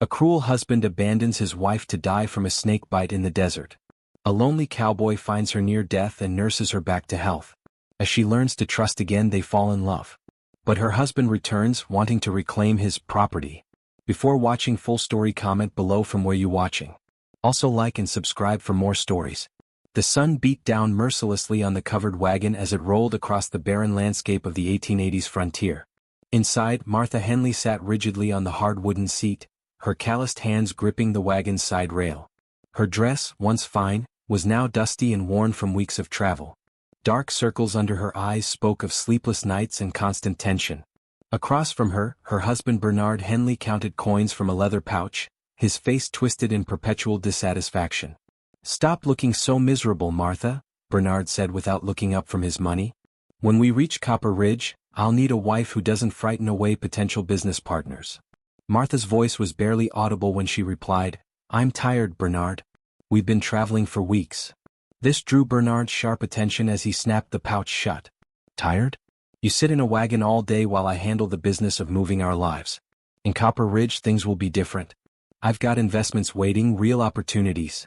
A cruel husband abandons his wife to die from a snake bite in the desert. A lonely cowboy finds her near death and nurses her back to health. As she learns to trust again, they fall in love. But her husband returns, wanting to reclaim his property. Before watching full story, comment below from where you watching. Also like and subscribe for more stories. The sun beat down mercilessly on the covered wagon as it rolled across the barren landscape of the 1880s frontier. Inside, Martha Henley sat rigidly on the hard wooden seat, her calloused hands gripping the wagon's side rail. Her dress, once fine, was now dusty and worn from weeks of travel. Dark circles under her eyes spoke of sleepless nights and constant tension. Across from her, her husband Bernard Henley counted coins from a leather pouch, his face twisted in perpetual dissatisfaction. "Stop looking so miserable, Martha," Bernard said without looking up from his money. "When we reach Copper Ridge, I'll need a wife who doesn't frighten away potential business partners." Martha's voice was barely audible when she replied, "I'm tired, Bernard. We've been traveling for weeks." This drew Bernard's sharp attention as he snapped the pouch shut. "Tired? You sit in a wagon all day while I handle the business of moving our lives. In Copper Ridge things will be different. I've got investments waiting, real opportunities."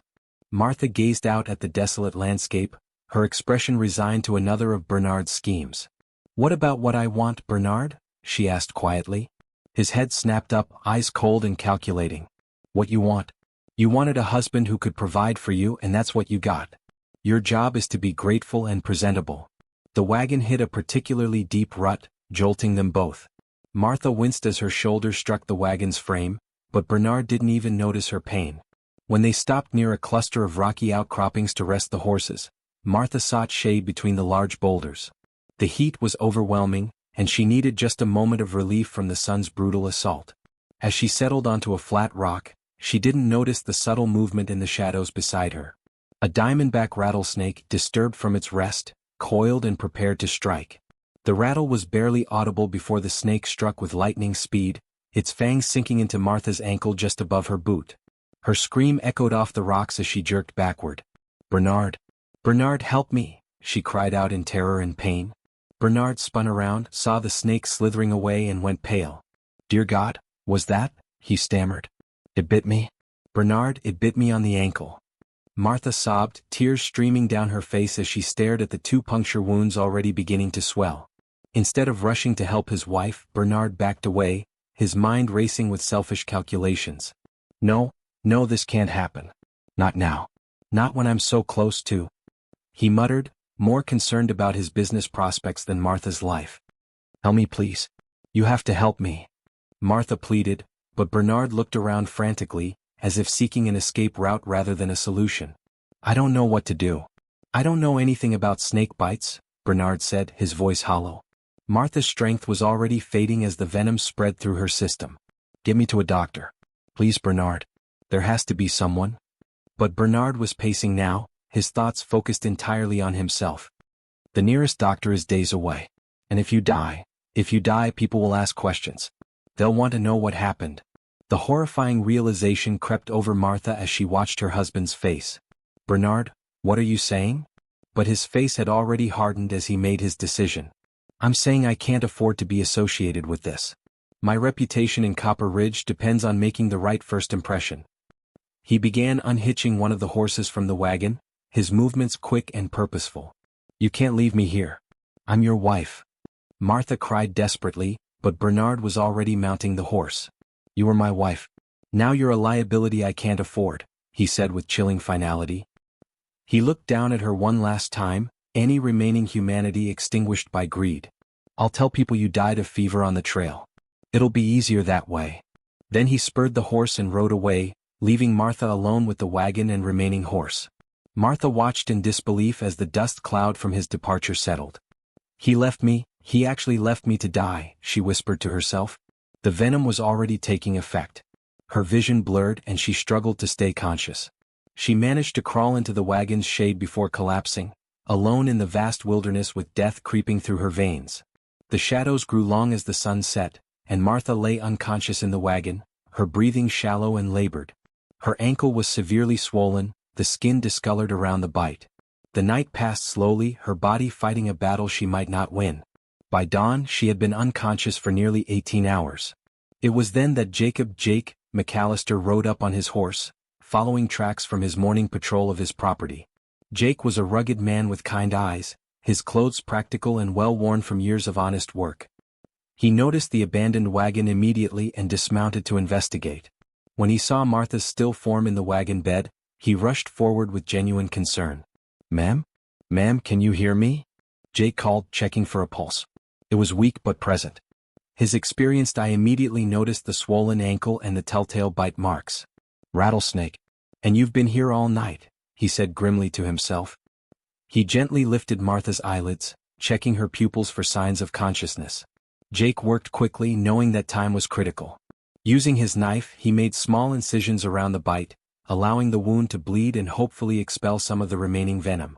Martha gazed out at the desolate landscape, her expression resigned to another of Bernard's schemes. "What about what I want, Bernard?" she asked quietly. His head snapped up, eyes cold and calculating. "What you want? You wanted a husband who could provide for you, and that's what you got. Your job is to be grateful and presentable." The wagon hit a particularly deep rut, jolting them both. Martha winced as her shoulders struck the wagon's frame, but Bernard didn't even notice her pain. When they stopped near a cluster of rocky outcroppings to rest the horses, Martha sought shade between the large boulders. The heat was overwhelming, and she needed just a moment of relief from the sun's brutal assault. As she settled onto a flat rock, she didn't notice the subtle movement in the shadows beside her. A diamondback rattlesnake, disturbed from its rest, coiled and prepared to strike. The rattle was barely audible before the snake struck with lightning speed, its fangs sinking into Martha's ankle just above her boot. Her scream echoed off the rocks as she jerked backward. "Bernard! Bernard, help me!" she cried out in terror and pain. Bernard spun around, saw the snake slithering away and went pale. "Dear God, was that?" he stammered. "It bit me. Bernard, it bit me on the ankle." Martha sobbed, tears streaming down her face as she stared at the 2 puncture wounds already beginning to swell. Instead of rushing to help his wife, Bernard backed away, his mind racing with selfish calculations. No, this can't happen. Not now. Not when I'm so close to," he muttered, more concerned about his business prospects than Martha's life. "Help me, please. You have to help me," Martha pleaded, but Bernard looked around frantically, as if seeking an escape route rather than a solution. "I don't know what to do. I don't know anything about snake bites," Bernard said, his voice hollow. Martha's strength was already fading as the venom spread through her system. "Get me to a doctor. Please, Bernard. There has to be someone." But Bernard was pacing now, his thoughts focused entirely on himself. "The nearest doctor is days away. And if you die, people will ask questions. They'll want to know what happened." The horrifying realization crept over Martha as she watched her husband's face. "Bernard, what are you saying?" But his face had already hardened as he made his decision. "I'm saying I can't afford to be associated with this. My reputation in Copper Ridge depends on making the right first impression." He began unhitching one of the horses from the wagon, his movements quick and purposeful. "You can't leave me here. I'm your wife." Martha cried desperately, but Bernard was already mounting the horse. "You were my wife. Now you're a liability I can't afford," he said with chilling finality. He looked down at her one last time, any remaining humanity extinguished by greed. "I'll tell people you died of fever on the trail. It'll be easier that way." Then he spurred the horse and rode away, leaving Martha alone with the wagon and remaining horse. Martha watched in disbelief as the dust cloud from his departure settled. He actually left me to die," she whispered to herself. The venom was already taking effect. Her vision blurred and she struggled to stay conscious. She managed to crawl into the wagon's shade before collapsing, alone in the vast wilderness with death creeping through her veins. The shadows grew long as the sun set, and Martha lay unconscious in the wagon, her breathing shallow and labored. Her ankle was severely swollen, the skin discolored around the bite. The night passed slowly, her body fighting a battle she might not win. By dawn she had been unconscious for nearly 18 hours. It was then that Jake McAllister rode up on his horse, following tracks from his morning patrol of his property. Jake was a rugged man with kind eyes, his clothes practical and well-worn from years of honest work. He noticed the abandoned wagon immediately and dismounted to investigate. When he saw Martha's still form in the wagon bed, he rushed forward with genuine concern. "Ma'am? Ma'am, can you hear me?" Jake called, checking for a pulse. It was weak but present. His experienced eye immediately noticed the swollen ankle and the telltale bite marks. "Rattlesnake. And you've been here all night," he said grimly to himself. He gently lifted Martha's eyelids, checking her pupils for signs of consciousness. Jake worked quickly, knowing that time was critical. Using his knife, he made small incisions around the bite, allowing the wound to bleed and hopefully expel some of the remaining venom.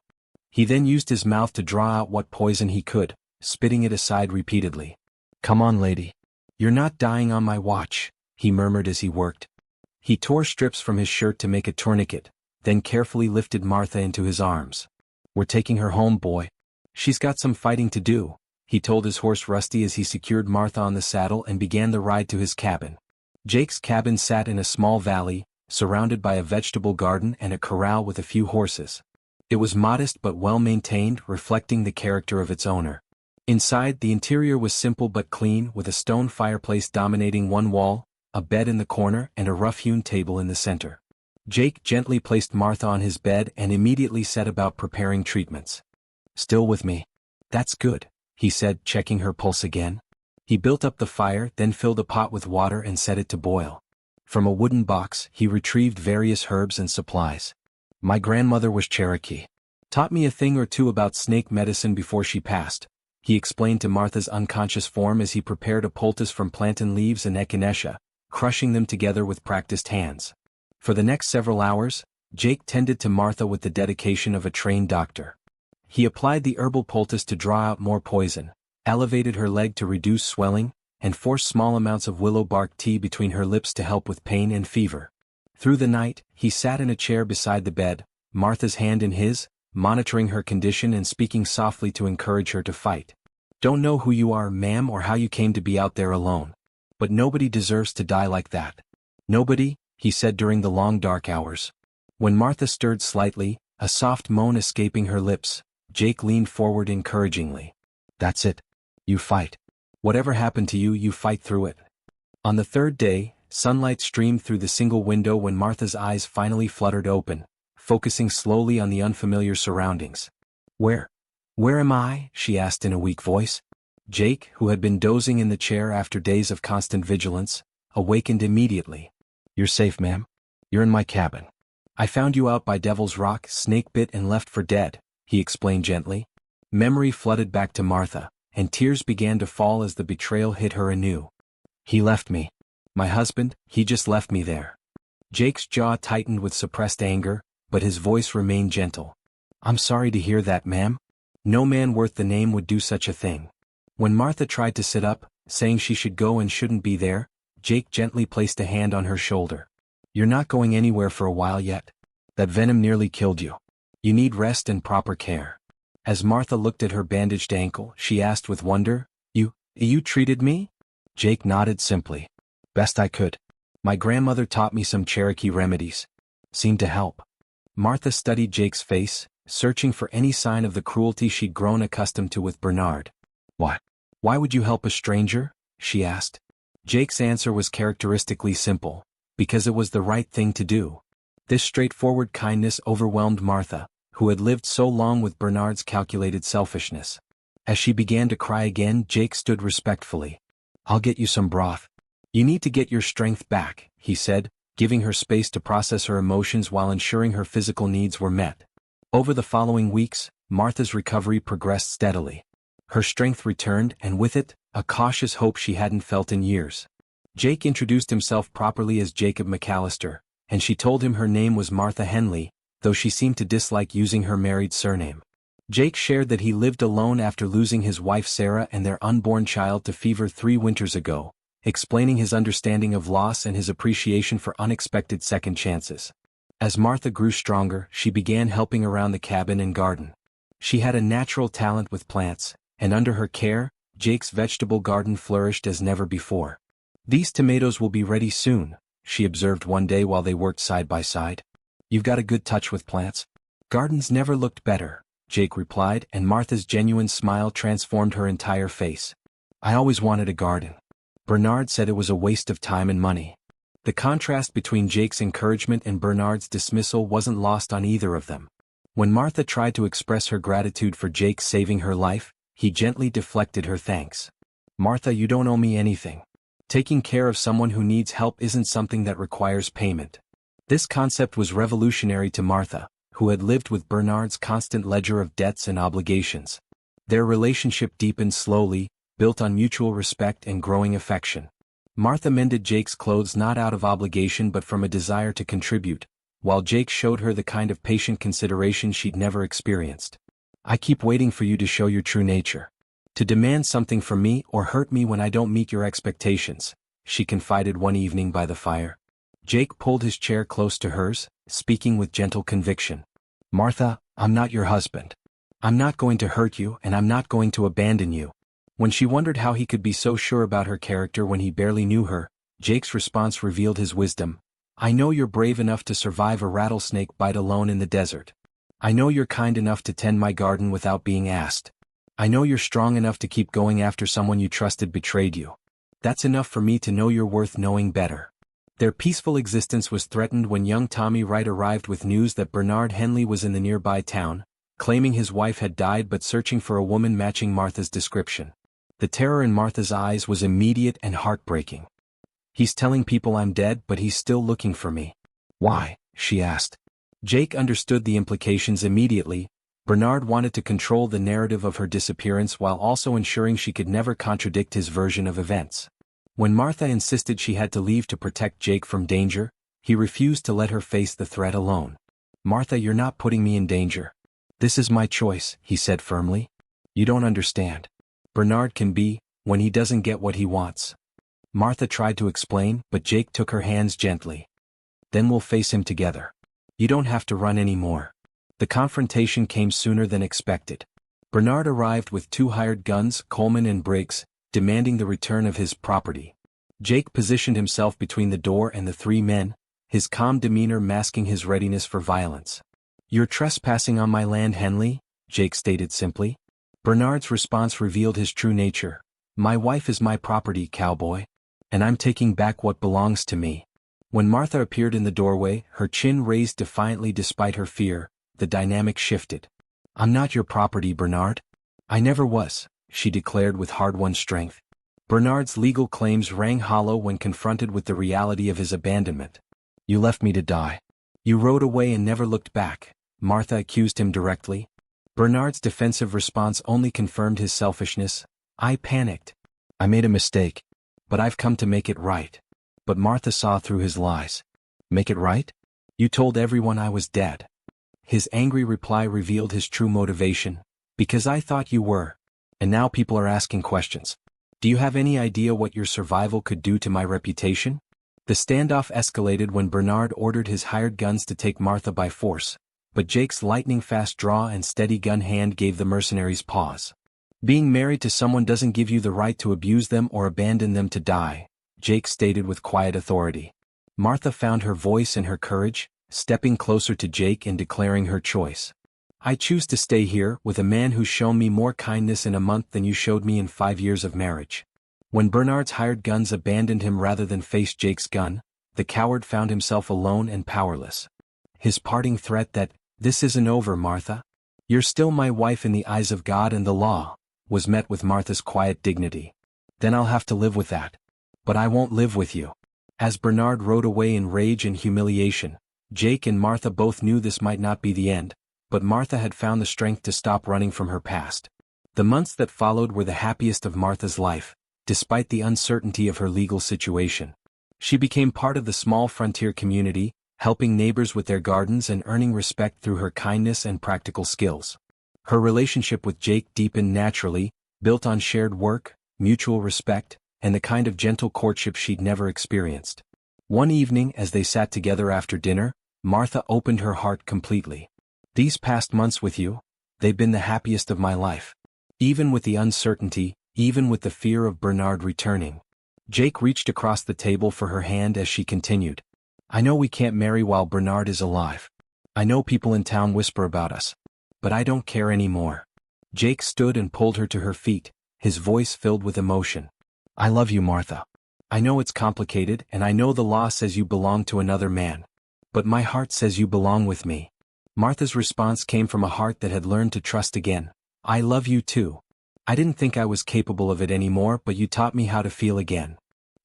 He then used his mouth to draw out what poison he could, spitting it aside repeatedly. "Come on, lady. You're not dying on my watch," he murmured as he worked. He tore strips from his shirt to make a tourniquet, then carefully lifted Martha into his arms. "We're taking her home, boy. She's got some fighting to do," he told his horse Rusty as he secured Martha on the saddle and began the ride to his cabin. Jake's cabin sat in a small valley, surrounded by a vegetable garden and a corral with a few horses. It was modest but well-maintained, reflecting the character of its owner. Inside, the interior was simple but clean, with a stone fireplace dominating one wall, a bed in the corner and a rough-hewn table in the center. Jake gently placed Martha on his bed and immediately set about preparing treatments. "Still with me? That's good," he said, checking her pulse again. He built up the fire, then filled a pot with water and set it to boil. From a wooden box, he retrieved various herbs and supplies. "My grandmother was Cherokee. Taught me a thing or two about snake medicine before she passed," he explained to Martha's unconscious form as he prepared a poultice from plantain leaves and echinacea, crushing them together with practiced hands. For the next several hours, Jake tended to Martha with the dedication of a trained doctor. He applied the herbal poultice to draw out more poison, elevated her leg to reduce swelling, and forced small amounts of willow bark tea between her lips to help with pain and fever. Through the night, he sat in a chair beside the bed, Martha's hand in his, monitoring her condition and speaking softly to encourage her to fight. "Don't know who you are, ma'am, or how you came to be out there alone. But nobody deserves to die like that. Nobody," he said during the long dark hours. When Martha stirred slightly, a soft moan escaping her lips, Jake leaned forward encouragingly. "That's it. You fight. Whatever happened to you, you fight through it." On the third day, sunlight streamed through the single window when Martha's eyes finally fluttered open, focusing slowly on the unfamiliar surroundings. Where am I?" she asked in a weak voice. Jake, who had been dozing in the chair after days of constant vigilance, awakened immediately. "You're safe, ma'am. You're in my cabin. I found you out by Devil's Rock, snake-bit and left for dead," he explained gently. Memory flooded back to Martha, and tears began to fall as the betrayal hit her anew. "He left me. My husband, he just left me there." Jake's jaw tightened with suppressed anger, but his voice remained gentle. "I'm sorry to hear that, ma'am. No man worth the name would do such a thing." When Martha tried to sit up, saying she should go and shouldn't be there, Jake gently placed a hand on her shoulder. "You're not going anywhere for a while yet. That venom nearly killed you. You need rest and proper care." As Martha looked at her bandaged ankle, she asked with wonder, You treated me?" Jake nodded simply. "Best I could. My grandmother taught me some Cherokee remedies. Seemed to help." Martha studied Jake's face, searching for any sign of the cruelty she'd grown accustomed to with Bernard. Why would you help a stranger?" she asked. Jake's answer was characteristically simple, because it was the right thing to do. This straightforward kindness overwhelmed Martha, who had lived so long with Bernard's calculated selfishness. As she began to cry again, Jake stood respectfully. "I'll get you some broth. You need to get your strength back," he said, giving her space to process her emotions while ensuring her physical needs were met. Over the following weeks, Martha's recovery progressed steadily. Her strength returned, and with it, a cautious hope she hadn't felt in years. Jake introduced himself properly as Jacob McAllister, and she told him her name was Martha Henley, though she seemed to dislike using her married surname. Jake shared that he lived alone after losing his wife Sarah and their unborn child to fever 3 winters ago, explaining his understanding of loss and his appreciation for unexpected second chances. As Martha grew stronger, she began helping around the cabin and garden. She had a natural talent with plants, and under her care, Jake's vegetable garden flourished as never before. "These tomatoes will be ready soon," she observed one day while they worked side by side. You've got a good touch with plants. Gardens never looked better, Jake replied, and Martha's genuine smile transformed her entire face. I always wanted a garden. Bernard said it was a waste of time and money. The contrast between Jake's encouragement and Bernard's dismissal wasn't lost on either of them. When Martha tried to express her gratitude for Jake saving her life, he gently deflected her thanks. Martha, you don't owe me anything. Taking care of someone who needs help isn't something that requires payment. This concept was revolutionary to Martha, who had lived with Bernard's constant ledger of debts and obligations. Their relationship deepened slowly, built on mutual respect and growing affection. Martha mended Jake's clothes not out of obligation but from a desire to contribute, while Jake showed her the kind of patient consideration she'd never experienced. I keep waiting for you to show your true nature. To demand something from me or hurt me when I don't meet your expectations, she confided one evening by the fire. Jake pulled his chair close to hers, speaking with gentle conviction. Martha, I'm not your husband. I'm not going to hurt you and I'm not going to abandon you. When she wondered how he could be so sure about her character when he barely knew her, Jake's response revealed his wisdom. I know you're brave enough to survive a rattlesnake bite alone in the desert. I know you're kind enough to tend my garden without being asked. I know you're strong enough to keep going after someone you trusted betrayed you. That's enough for me to know you're worth knowing better. Their peaceful existence was threatened when young Tommy Wright arrived with news that Bernard Henley was in the nearby town, claiming his wife had died but searching for a woman matching Martha's description. The terror in Martha's eyes was immediate and heartbreaking. He's telling people I'm dead but he's still looking for me. Why? She asked. Jake understood the implications immediately. Bernard wanted to control the narrative of her disappearance while also ensuring she could never contradict his version of events. When Martha insisted she had to leave to protect Jake from danger, he refused to let her face the threat alone. Martha, you're not putting me in danger. This is my choice, he said firmly. You don't understand. Bernard can be, when he doesn't get what he wants. Martha tried to explain, but Jake took her hands gently. Then we'll face him together. You don't have to run anymore. The confrontation came sooner than expected. Bernard arrived with 2 hired guns, Coleman and Briggs, demanding the return of his property. Jake positioned himself between the door and the 3 men, his calm demeanor masking his readiness for violence. You're trespassing on my land, Henley, Jake stated simply. Bernard's response revealed his true nature. My wife is my property, Cowboy. And I'm taking back what belongs to me. When Martha appeared in the doorway, her chin raised defiantly despite her fear, the dynamic shifted. I'm not your property, Bernard. I never was, she declared with hard-won strength. Bernard's legal claims rang hollow when confronted with the reality of his abandonment. You left me to die. You rode away and never looked back, Martha accused him directly. Bernard's defensive response only confirmed his selfishness. I panicked. I made a mistake. But I've come to make it right. But Martha saw through his lies. Make it right? You told everyone I was dead. His angry reply revealed his true motivation. Because I thought you were. And now people are asking questions. Do you have any idea what your survival could do to my reputation? The standoff escalated when Bernard ordered his hired guns to take Martha by force, but Jake's lightning-fast draw and steady gun hand gave the mercenaries pause. Being married to someone doesn't give you the right to abuse them or abandon them to die, Jake stated with quiet authority. Martha found her voice and her courage, stepping closer to Jake and declaring her choice. I choose to stay here with a man who's shown me more kindness in a month than you showed me in 5 years of marriage. When Bernard's hired guns abandoned him rather than face Jake's gun, the coward found himself alone and powerless. His parting threat that, this isn't over, Martha. You're still my wife in the eyes of God and the law, was met with Martha's quiet dignity. Then I'll have to live with that. But I won't live with you. As Bernard rode away in rage and humiliation, Jake and Martha both knew this might not be the end, but Martha had found the strength to stop running from her past. The months that followed were the happiest of Martha's life, despite the uncertainty of her legal situation. She became part of the small frontier community, helping neighbors with their gardens and earning respect through her kindness and practical skills. Her relationship with Jake deepened naturally, built on shared work, mutual respect, and the kind of gentle courtship she'd never experienced. One evening as they sat together after dinner, Martha opened her heart completely. These past months with you, they've been the happiest of my life. Even with the uncertainty, even with the fear of Bernard returning. Jake reached across the table for her hand as she continued. I know we can't marry while Bernard is alive. I know people in town whisper about us. But I don't care anymore. Jake stood and pulled her to her feet, his voice filled with emotion. I love you, Martha. I know it's complicated and I know the law says you belong to another man. But my heart says you belong with me. Martha's response came from a heart that had learned to trust again. I love you too. I didn't think I was capable of it anymore, but you taught me how to feel again.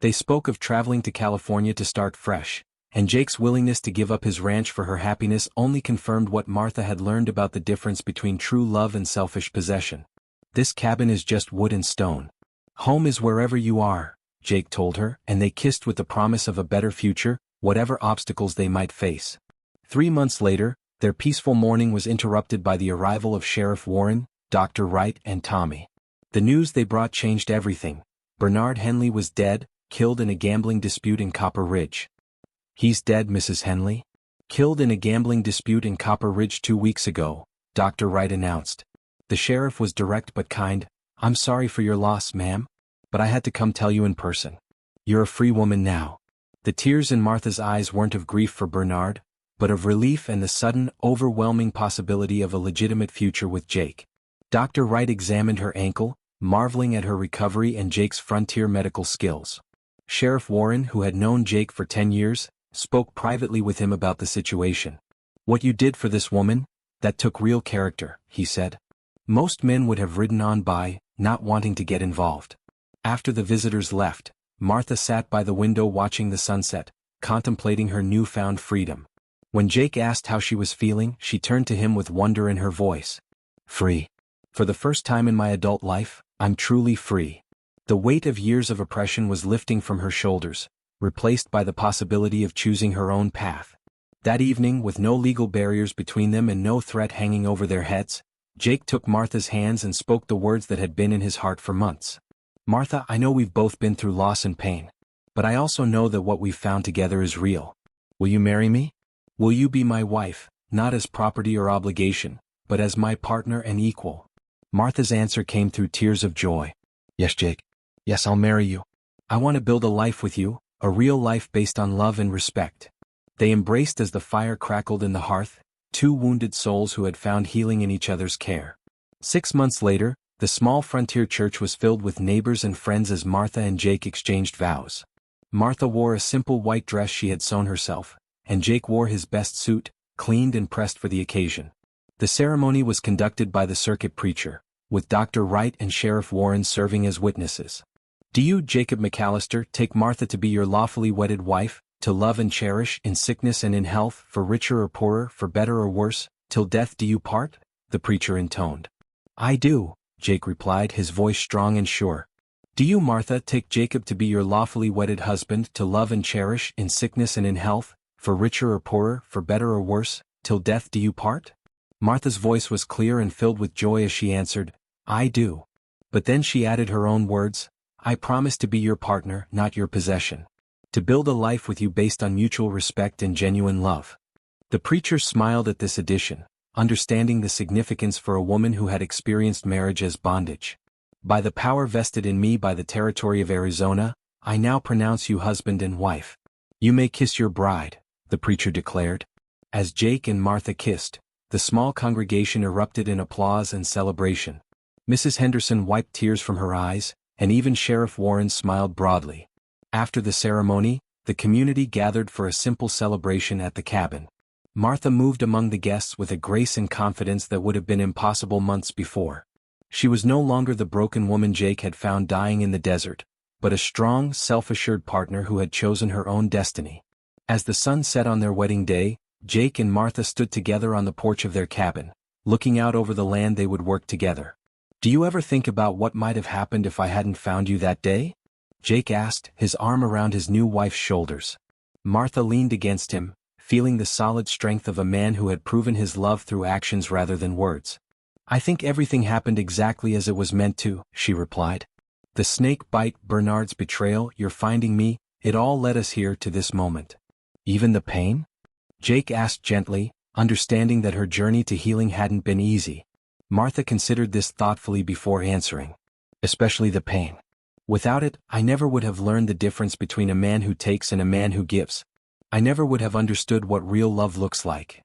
They spoke of traveling to California to start fresh, and Jake's willingness to give up his ranch for her happiness only confirmed what Martha had learned about the difference between true love and selfish possession. This cabin is just wood and stone. Home is wherever you are, Jake told her, and they kissed with the promise of a better future, whatever obstacles they might face. 3 months later, their peaceful morning was interrupted by the arrival of Sheriff Warren, Dr. Wright, and Tommy. The news they brought changed everything. Bernard Henley was dead, killed in a gambling dispute in Copper Ridge. He's dead, Mrs. Henley. Killed in a gambling dispute in Copper Ridge 2 weeks ago, Dr. Wright announced. The sheriff was direct but kind. I'm sorry for your loss, ma'am. But I had to come tell you in person. You're a free woman now. The tears in Martha's eyes weren't of grief for Bernard, but of relief and the sudden, overwhelming possibility of a legitimate future with Jake. Dr. Wright examined her ankle, marveling at her recovery and Jake's frontier medical skills. Sheriff Warren, who had known Jake for 10 years, spoke privately with him about the situation. What you did for this woman, that took real character, he said. Most men would have ridden on by, not wanting to get involved. After the visitors left, Martha sat by the window watching the sunset, contemplating her newfound freedom. When Jake asked how she was feeling, she turned to him with wonder in her voice. Free. For the first time in my adult life, I'm truly free. The weight of years of oppression was lifting from her shoulders, replaced by the possibility of choosing her own path. That evening, with no legal barriers between them and no threat hanging over their heads, Jake took Martha's hands and spoke the words that had been in his heart for months. Martha, I know we've both been through loss and pain. But I also know that what we've found together is real. Will you marry me? Will you be my wife, not as property or obligation, but as my partner and equal? Martha's answer came through tears of joy. Yes, Jake. Yes, I'll marry you. I want to build a life with you, a real life based on love and respect. They embraced as the fire crackled in the hearth, two wounded souls who had found healing in each other's care. 6 months later, the small frontier church was filled with neighbors and friends as Martha and Jake exchanged vows. Martha wore a simple white dress she had sewn herself, and Jake wore his best suit, cleaned and pressed for the occasion. The ceremony was conducted by the circuit preacher, with Dr. Wright and Sheriff Warren serving as witnesses. Do you, Jacob McAllister, take Martha to be your lawfully wedded wife, to love and cherish, in sickness and in health, for richer or poorer, for better or worse, till death do you part? The preacher intoned. I do, Jake replied, his voice strong and sure. Do you, Martha, take Jacob to be your lawfully wedded husband, to love and cherish, in sickness and in health, for richer or poorer, for better or worse, till death do you part? Martha's voice was clear and filled with joy as she answered, I do. But then she added her own words, I promise to be your partner, not your possession. To build a life with you based on mutual respect and genuine love. The preacher smiled at this addition, understanding the significance for a woman who had experienced marriage as bondage. By the power vested in me by the territory of Arizona, I now pronounce you husband and wife. You may kiss your bride, the preacher declared. As Jake and Martha kissed, the small congregation erupted in applause and celebration. Mrs. Henderson wiped tears from her eyes, and even Sheriff Warren smiled broadly. After the ceremony, the community gathered for a simple celebration at the cabin. Martha moved among the guests with a grace and confidence that would have been impossible months before. She was no longer the broken woman Jake had found dying in the desert, but a strong, self-assured partner who had chosen her own destiny. As the sun set on their wedding day, Jake and Martha stood together on the porch of their cabin, looking out over the land they would work together. Do you ever think about what might have happened if I hadn't found you that day? Jake asked, his arm around his new wife's shoulders. Martha leaned against him, feeling the solid strength of a man who had proven his love through actions rather than words. I think everything happened exactly as it was meant to, she replied. The snake bite, Bernard's betrayal, your finding me, it all led us here to this moment. Even the pain? Jake asked gently, understanding that her journey to healing hadn't been easy. Martha considered this thoughtfully before answering. Especially the pain. Without it, I never would have learned the difference between a man who takes and a man who gives. I never would have understood what real love looks like.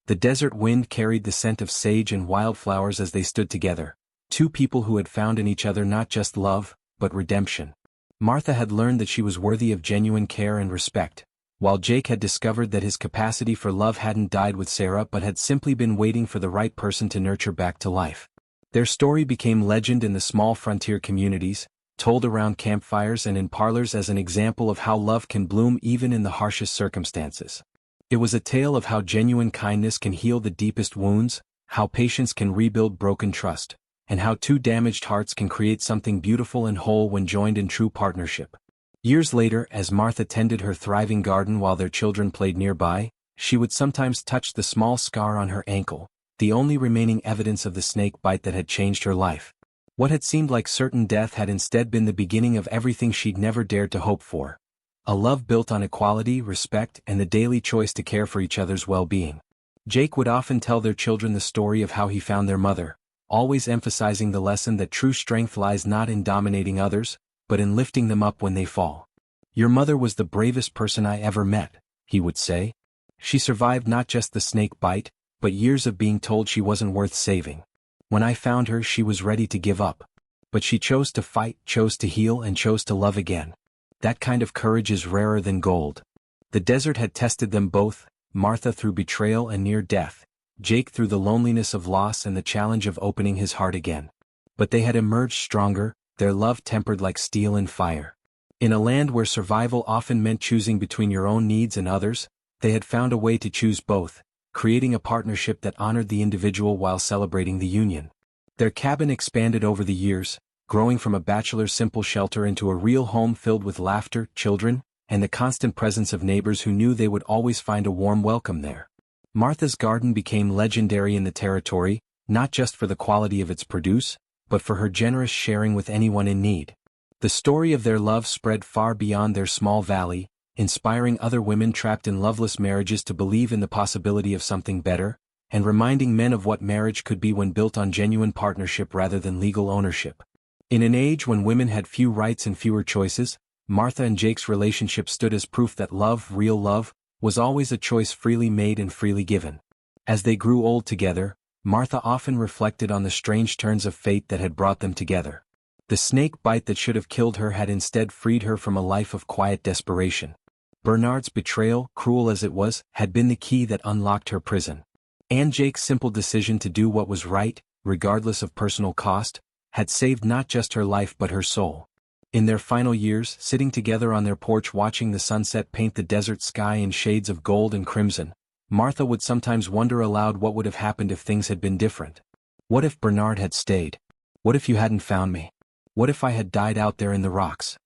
The desert wind carried the scent of sage and wildflowers as they stood together, two people who had found in each other not just love, but redemption. Martha had learned that she was worthy of genuine care and respect, while Jake had discovered that his capacity for love hadn't died with Sarah but had simply been waiting for the right person to nurture back to life. Their story became legend in the small frontier communities, told around campfires and in parlors as an example of how love can bloom even in the harshest circumstances. It was a tale of how genuine kindness can heal the deepest wounds, how patience can rebuild broken trust, and how two damaged hearts can create something beautiful and whole when joined in true partnership. Years later, as Martha tended her thriving garden while their children played nearby, she would sometimes touch the small scar on her ankle, the only remaining evidence of the snake bite that had changed her life. What had seemed like certain death had instead been the beginning of everything she'd never dared to hope for. A love built on equality, respect, and the daily choice to care for each other's well-being. Jake would often tell their children the story of how he found their mother, always emphasizing the lesson that true strength lies not in dominating others, but in lifting them up when they fall. "Your mother was the bravest person I ever met," he would say. "She survived not just the snake bite, but years of being told she wasn't worth saving. When I found her, she was ready to give up. But she chose to fight, chose to heal, and chose to love again. That kind of courage is rarer than gold." The desert had tested them both, Martha through betrayal and near death, Jake through the loneliness of loss and the challenge of opening his heart again. But they had emerged stronger, their love tempered like steel and fire. In a land where survival often meant choosing between your own needs and others, they had found a way to choose both, creating a partnership that honored the individual while celebrating the union. Their cabin expanded over the years, growing from a bachelor's simple shelter into a real home filled with laughter, children, and the constant presence of neighbors who knew they would always find a warm welcome there. Martha's garden became legendary in the territory, not just for the quality of its produce, but for her generous sharing with anyone in need. The story of their love spread far beyond their small valley, inspiring other women trapped in loveless marriages to believe in the possibility of something better, and reminding men of what marriage could be when built on genuine partnership rather than legal ownership. In an age when women had few rights and fewer choices, Martha and Jake's relationship stood as proof that love, real love, was always a choice freely made and freely given. As they grew old together, Martha often reflected on the strange turns of fate that had brought them together. The snake bite that should have killed her had instead freed her from a life of quiet desperation. Bernard's betrayal, cruel as it was, had been the key that unlocked her prison. And Jake's simple decision to do what was right, regardless of personal cost, had saved not just her life but her soul. In their final years, sitting together on their porch watching the sunset paint the desert sky in shades of gold and crimson, Martha would sometimes wonder aloud what would have happened if things had been different. What if Bernard had stayed? What if you hadn't found me? What if I had died out there in the rocks?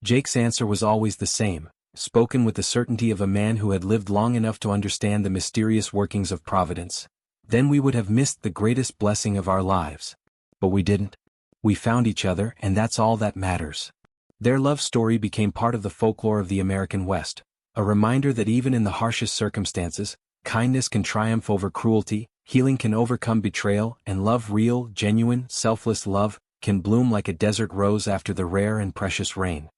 Jake's answer was always the same, spoken with the certainty of a man who had lived long enough to understand the mysterious workings of Providence. Then we would have missed the greatest blessing of our lives. But we didn't. We found each other, and that's all that matters. Their love story became part of the folklore of the American West, a reminder that even in the harshest circumstances, kindness can triumph over cruelty, healing can overcome betrayal, and love, real, genuine, selfless love, can bloom like a desert rose after the rare and precious rain.